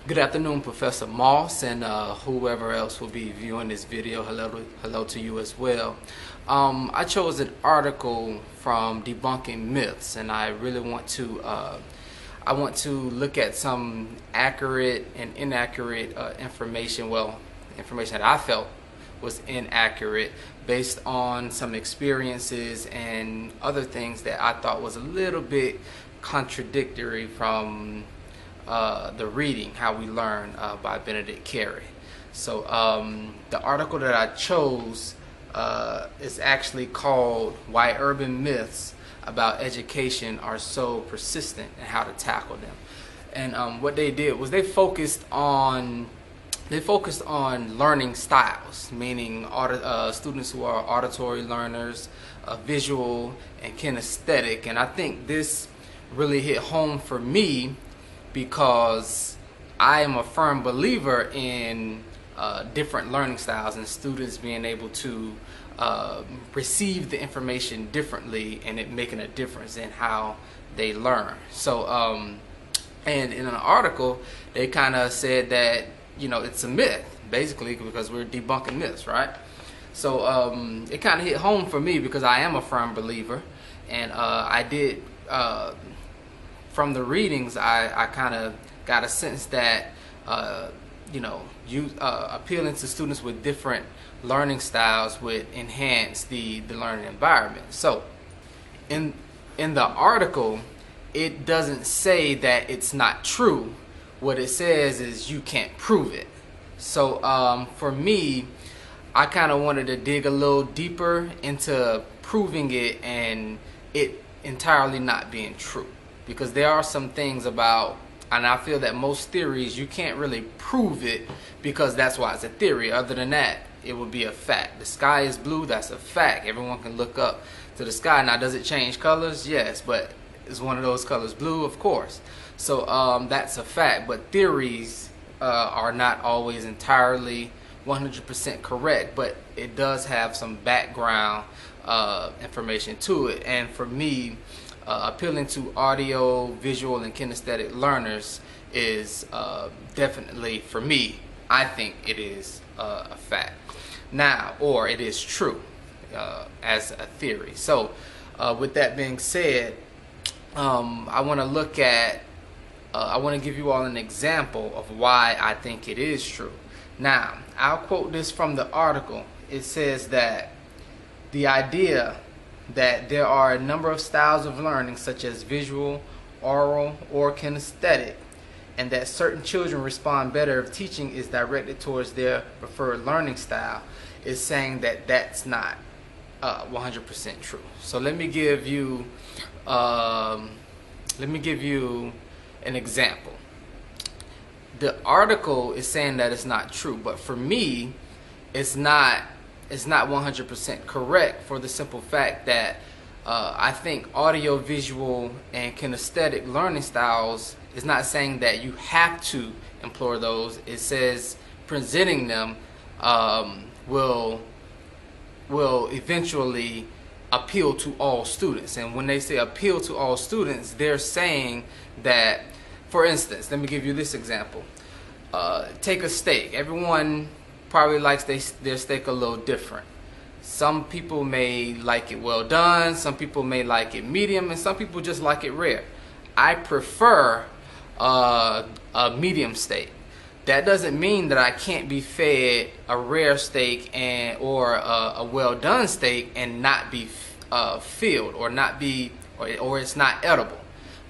Good afternoon, Professor Moss, and whoever else will be viewing this video. Hello to you as well. I chose an article from Debunking Myths, and I really want to look at some accurate and inaccurate information. Well, information that I felt was inaccurate based on some experiences and other things that I thought was a little bit contradictory from the reading How We Learn by Benedict Carey. So the article that I chose is actually called Why Urban Myths About Education Are So Persistent and How to Tackle Them. And what they did was they focused on learning styles, meaning students who are auditory learners, visual and kinesthetic. And I think this really hit home for me because I am a firm believer in different learning styles and students being able to receive the information differently and it making a difference in how they learn. So and in an article they kind of said that, you know, it's a myth basically because we're debunking myths, right? So it kind of hit home for me because I am a firm believer, and I did from the readings, I kind of got a sense that, you know, appealing to students with different learning styles would enhance the learning environment. So in the article, it doesn't say that it's not true. What it says is you can't prove it. So for me, I kind of wanted to dig a little deeper into proving it and it entirely not being true. Because there are some things about, and I feel that most theories, you can't really prove it because that's why it's a theory. Other than that, it would be a fact. The sky is blue, that's a fact. Everyone can look up to the sky. Now, does it change colors? Yes, but is one of those colors blue? Of course. So that's a fact, but theories are not always entirely 100% correct, but it does have some background information to it. And for me, appealing to audio, visual, and kinesthetic learners is definitely, for me, I think it is a fact. Now, or it is true as a theory. So with that being said, I want to look at, I want to give you all an example of why I think it is true. Now, I'll quote this from the article. It says that the idea that there are a number of styles of learning such as visual, oral, or kinesthetic, and that certain children respond better if teaching is directed towards their preferred learning style, is saying that that's not 100% true. So let me give you an example. The article is saying that it's not true, but for me, it's not 100% correct for the simple fact that I think audio, visual, and kinesthetic learning styles is not saying that you have to employ those. It says presenting them will eventually appeal to all students. And when they say appeal to all students, they're saying that, for instance, let me give you this example. Take a steak. Everyone probably likes their steak a little different. Some people may like it well done, some people may like it medium, and some people just like it rare. I prefer a medium steak. That doesn't mean that I can't be fed a rare steak or a well done steak and not be filled or not be or it's not edible.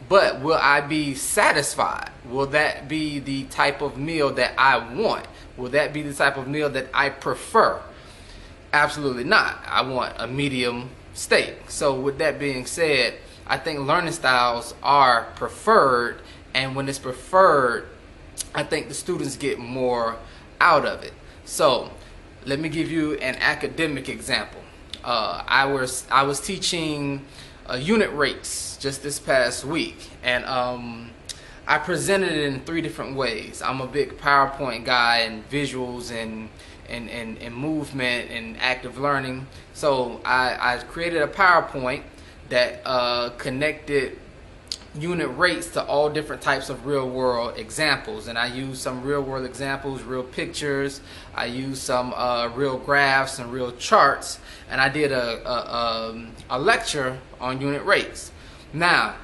But will I be satisfied? Will that be the type of meal that I want? Will that be the type of meal that I prefer? Absolutely not. I want a medium steak. So with that being said, I think learning styles are preferred, and when it's preferred, I think the students get more out of it. So let me give you an academic example. I was teaching unit rates just this past week, and I presented it in 3 different ways. I'm a big PowerPoint guy and visuals and movement and active learning. So I created a PowerPoint that connected unit rates to all different types of real world examples, and I use some real world examples, real pictures. I use some real graphs and real charts, and I did a lecture on unit rates. Now,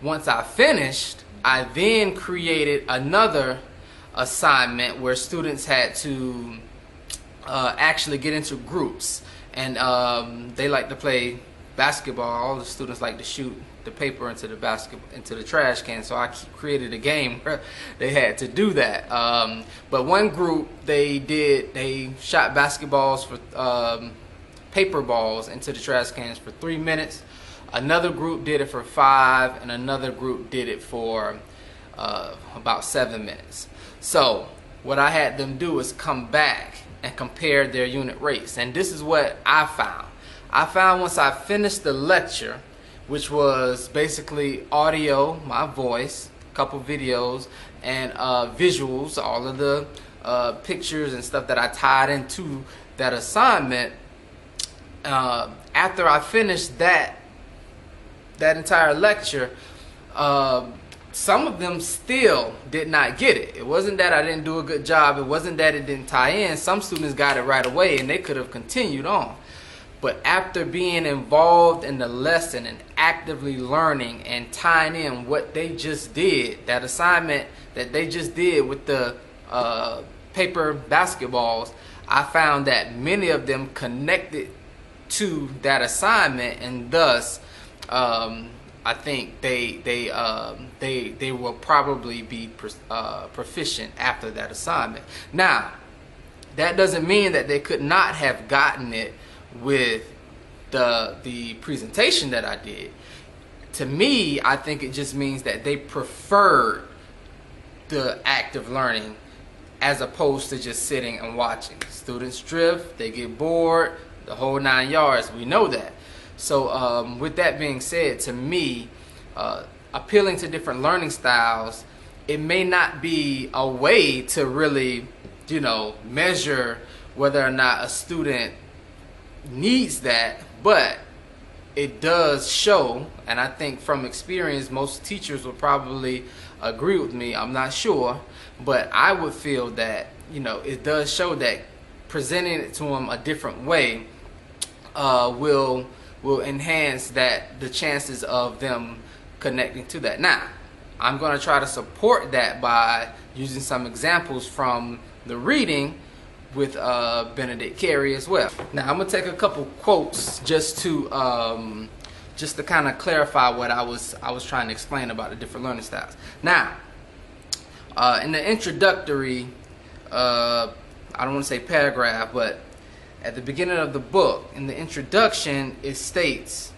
once I finished, I then created another assignment where students had to actually get into groups, and they like to play basketball. All the students like to shoot the paper into the trash can, so I created a game where they had to do that. But one group, they shot basketballs for paper balls into the trash cans for 3 minutes. Another group did it for 5, and another group did it for about 7 minutes. So what I had them do is come back and compare their unit rates, and this is what I found. I found once I finished the lecture, which was basically audio, my voice, a couple videos, and visuals, all of the pictures and stuff that I tied into that assignment. After I finished that entire lecture, some of them still did not get it. It wasn't that I didn't do a good job. It wasn't that it didn't tie in. Some students got it right away, and they could have continued on. But after being involved in the lesson and actively learning and tying in what they just did, that assignment that they just did with the paper basketballs, I found that many of them connected to that assignment, and thus I think they will probably be proficient after that assignment. Now, that doesn't mean that they could not have gotten it with the presentation that I did. To me, I think it just means that they preferred the active learning as opposed to just sitting and watching. Students drift, they get bored, the whole 9 yards, we know that. So with that being said, to me, appealing to different learning styles, it may not be a way to really, measure whether or not a student needs that, but it does show, and I think from experience most teachers will probably agree with me, I'm not sure, but I would feel that it does show that presenting it to them a different way will enhance the chances of them connecting to that. Now, I'm going to try to support that by using some examples from the reading with Benedict Carey as well. Now, I'm gonna take a couple quotes just to kind of clarify what I was trying to explain about the different learning styles. Now, in the introductory, I don't want to say paragraph, but at the beginning of the book, in the introduction, it states,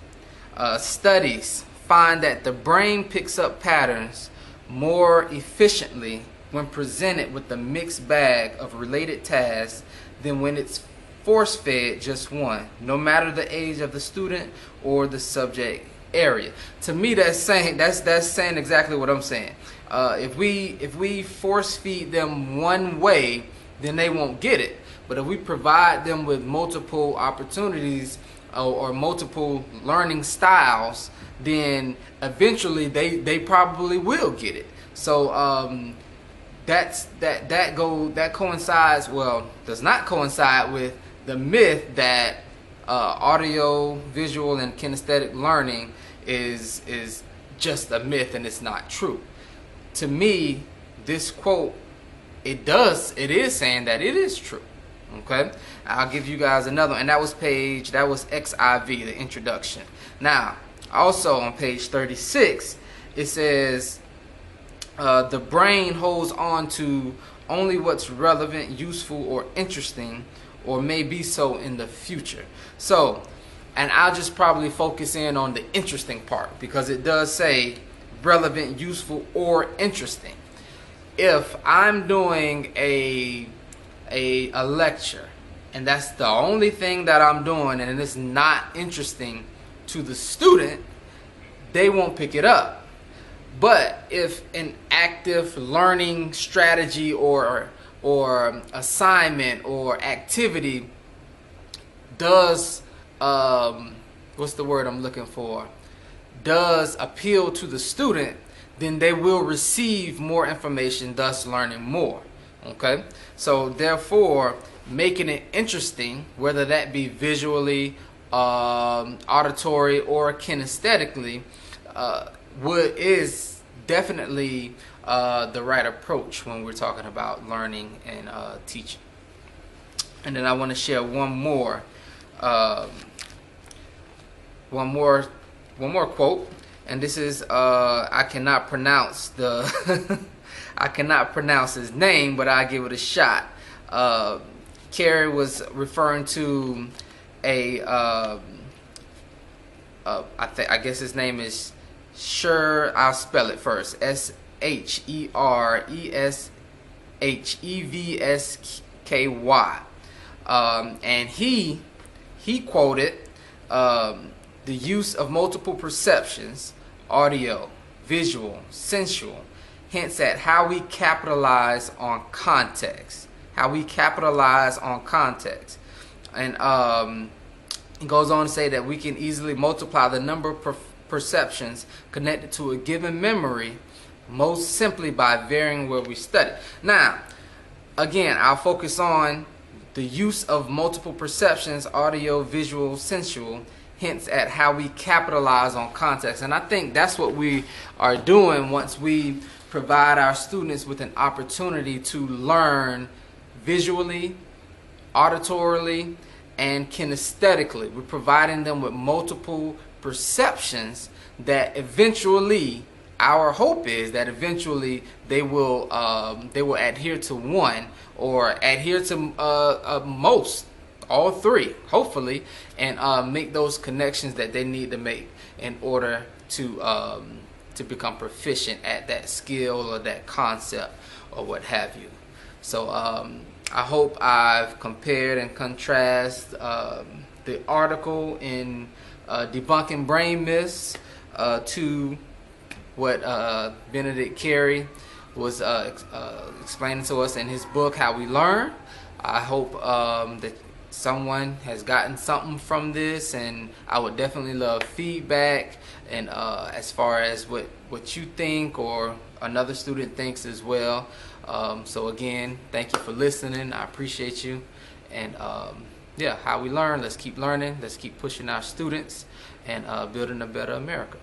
studies find that the brain picks up patterns more efficiently when presented with a mixed bag of related tasks than when it's force-fed just one, no matter the age of the student or the subject area. To me, that's saying exactly what I'm saying. If we force-feed them one way, then they won't get it. But if we provide them with multiple opportunities or multiple learning styles, then eventually they probably will get it. So that coincides, well, does not coincide with the myth that audio, visual, and kinesthetic learning is just a myth and it's not true. To me, this quote, it is saying that it is true. Okay, I'll give you guys another one, and that was XIV, the introduction. Now, also on page 36, it says, the brain holds on to only what's relevant, useful, or interesting, or may be so in the future. So, and I'll just probably focus in on the interesting part, because it does say relevant, useful, or interesting. If I'm doing a lecture, and that's the only thing that I'm doing, and it's not interesting to the student, they won't pick it up. But if an active learning strategy or assignment or activity does, what's the word I'm looking for, does appeal to the student, then they will receive more information, thus learning more. Okay, so therefore, making it interesting, whether that be visually, auditory, or kinesthetically, is definitely the right approach when we're talking about learning and teaching. And then I want to share one more quote, and this is I cannot pronounce the I cannot pronounce his name, but I'll give it a shot. Carey was referring to I guess his name is I'll spell it first. Shereshevsky. And he quoted the use of multiple perceptions, audio, visual, sensual, hints at how we capitalize on context. And it goes on to say that we can easily multiply the number of perceptions connected to a given memory most simply by varying where we study. Now, again, I'll focus on the use of multiple perceptions, audio, visual, sensual, hints at how we capitalize on context. And I think that's what we are doing once we provide our students with an opportunity to learn visually, auditorily, and kinesthetically. We're providing them with multiple perceptions that eventually, our hope is that eventually they will adhere to one, or adhere to most, all three, hopefully, and make those connections that they need to make in order to become proficient at that skill or that concept or what have you. So I hope I've compared and contrasted the article in Debunking Brain Myths to what Benedict Carey was explaining to us in his book, How We Learn. I hope that someone has gotten something from this, and I would definitely love feedback, and as far as what you think or another student thinks as well. So again, thank you for listening. I appreciate you. And yeah, How We Learn. Let's keep learning. Let's keep pushing our students and building a better America.